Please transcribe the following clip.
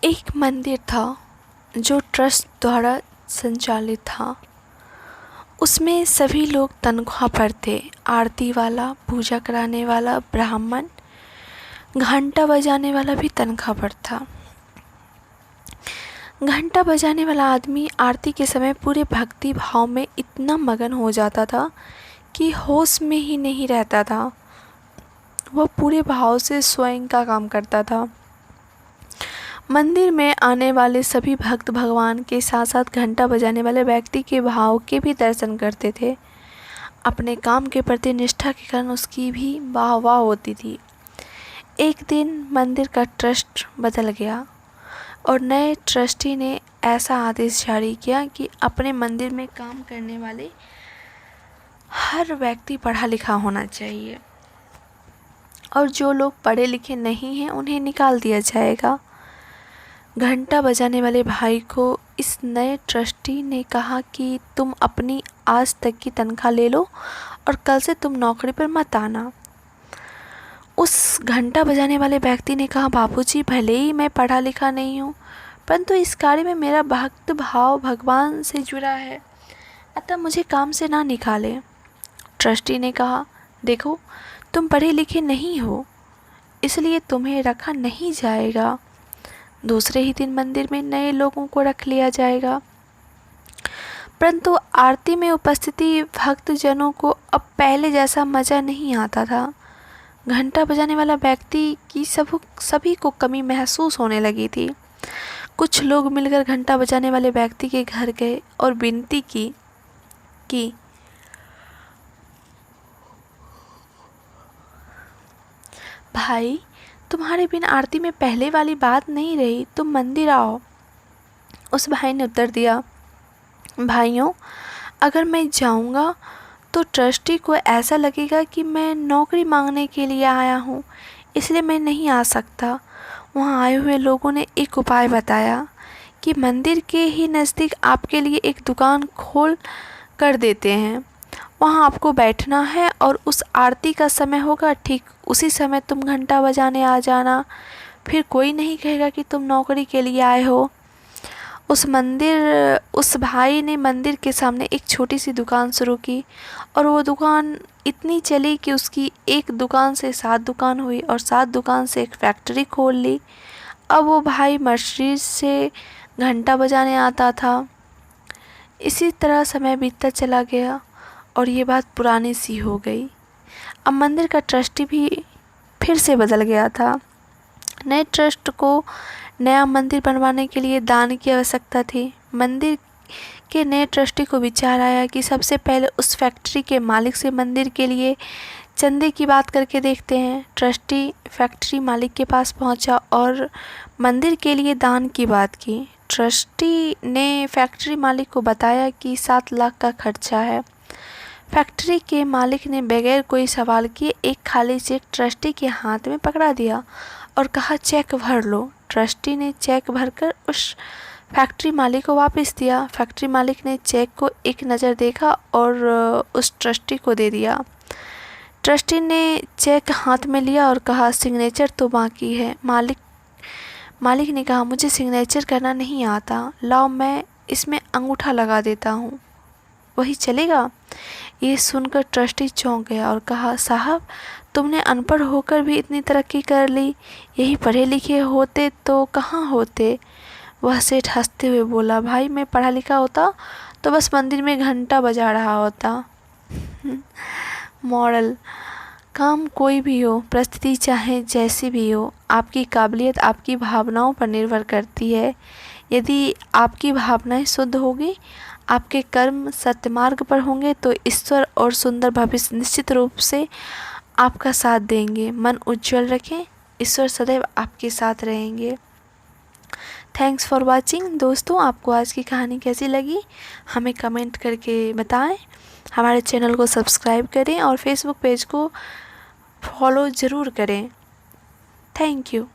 एक मंदिर था जो ट्रस्ट द्वारा संचालित था। उसमें सभी लोग तनख्वाह पर थे। आरती वाला, पूजा कराने वाला, ब्राह्मण, घंटा बजाने वाला भी तनख्वाह पर था। घंटा बजाने वाला आदमी आरती के समय पूरे भक्ति भाव में इतना मगन हो जाता था कि होश में ही नहीं रहता था। वह पूरे भाव से स्वयं का काम करता था। मंदिर में आने वाले सभी भक्त भगवान के साथ साथ घंटा बजाने वाले व्यक्ति के भाव के भी दर्शन करते थे। अपने काम के प्रति निष्ठा के कारण उसकी भी वाह वाह होती थी। एक दिन मंदिर का ट्रस्ट बदल गया और नए ट्रस्टी ने ऐसा आदेश जारी किया कि अपने मंदिर में काम करने वाले हर व्यक्ति पढ़ा लिखा होना चाहिए और जो लोग पढ़े लिखे नहीं हैं उन्हें निकाल दिया जाएगा। घंटा बजाने वाले भाई को इस नए ट्रस्टी ने कहा कि तुम अपनी आज तक की तनख्वाह ले लो और कल से तुम नौकरी पर मत आना। उस घंटा बजाने वाले व्यक्ति ने कहा, बाबूजी, भले ही मैं पढ़ा लिखा नहीं हूँ, परंतु इस कार्य में मेरा भक्त भाव भगवान से जुड़ा है, अतः मुझे काम से ना निकाले। ट्रस्टी ने कहा, देखो, तुम पढ़े लिखे नहीं हो, इसलिए तुम्हें रखा नहीं जाएगा। दूसरे ही दिन मंदिर में नए लोगों को रख लिया जाएगा। परंतु आरती में उपस्थिति भक्तजनों को अब पहले जैसा मज़ा नहीं आता था। घंटा बजाने वाला व्यक्ति की सभी को कमी महसूस होने लगी थी। कुछ लोग मिलकर घंटा बजाने वाले व्यक्ति के घर गए और विनती की भाई, तुम्हारे बिन आरती में पहले वाली बात नहीं रही, तुम मंदिर आओ। उस भाई ने उत्तर दिया, भाइयों, अगर मैं जाऊंगा तो ट्रस्टी को ऐसा लगेगा कि मैं नौकरी मांगने के लिए आया हूँ, इसलिए मैं नहीं आ सकता। वहाँ आए हुए लोगों ने एक उपाय बताया कि मंदिर के ही नज़दीक आपके लिए एक दुकान खोल कर देते हैं। वहाँ आपको बैठना है और उस आरती का समय होगा, ठीक उसी समय तुम घंटा बजाने आ जाना, फिर कोई नहीं कहेगा कि तुम नौकरी के लिए आए हो। उस भाई ने मंदिर के सामने एक छोटी सी दुकान शुरू की और वो दुकान इतनी चली कि उसकी एक दुकान से 7 दुकान हुई और 7 दुकान से एक फैक्ट्री खोल ली। अब वो भाई मर्सिडीज से घंटा बजाने आता था। इसी तरह समय बीतता चला गया और ये बात पुरानी सी हो गई। अब मंदिर का ट्रस्टी भी फिर से बदल गया था। नए ट्रस्ट को नया मंदिर बनवाने के लिए दान की आवश्यकता थी। मंदिर के नए ट्रस्टी को विचार आया कि सबसे पहले उस फैक्ट्री के मालिक से मंदिर के लिए चंदे की बात करके देखते हैं। ट्रस्टी फैक्ट्री मालिक के पास पहुंचा और मंदिर के लिए दान की बात की। ट्रस्टी ने फैक्ट्री मालिक को बताया कि 7 लाख का खर्चा है। फैक्ट्री के मालिक ने बगैर कोई सवाल किए एक खाली चेक ट्रस्टी के हाथ में पकड़ा दिया और कहा, चेक भर लो। ट्रस्टी ने चेक भरकर उस फैक्ट्री मालिक को वापस दिया। फैक्ट्री मालिक ने चेक को एक नज़र देखा और उस ट्रस्टी को दे दिया। ट्रस्टी ने चेक हाथ में लिया और कहा, सिग्नेचर तो बाकी है। मालिक ने कहा, मुझे सिग्नेचर करना नहीं आता, लाओ मैं इसमें अंगूठा लगा देता हूँ, वही चलेगा। ये सुनकर ट्रस्टी चौंक गया और कहा, साहब, तुमने अनपढ़ होकर भी इतनी तरक्की कर ली, यही पढ़े लिखे होते तो कहाँ होते। वह सेठ हंसते हुए बोला, भाई, मैं पढ़ा लिखा होता तो बस मंदिर में घंटा बजा रहा होता। मॉरल, काम कोई भी हो, परिस्थिति चाहे जैसी भी हो, आपकी काबिलियत आपकी भावनाओं पर निर्भर करती है। यदि आपकी भावनाएं शुद्ध होगी, आपके कर्म सत्य मार्ग पर होंगे तो ईश्वर और सुंदर भविष्य निश्चित रूप से आपका साथ देंगे। मन उज्जवल रखें, ईश्वर सदैव आपके साथ रहेंगे। Thanks for watching. दोस्तों, आपको आज की कहानी कैसी लगी हमें कमेंट करके बताएं। हमारे चैनल को सब्सक्राइब करें और फेसबुक पेज को फॉलो ज़रूर करें। Thank you.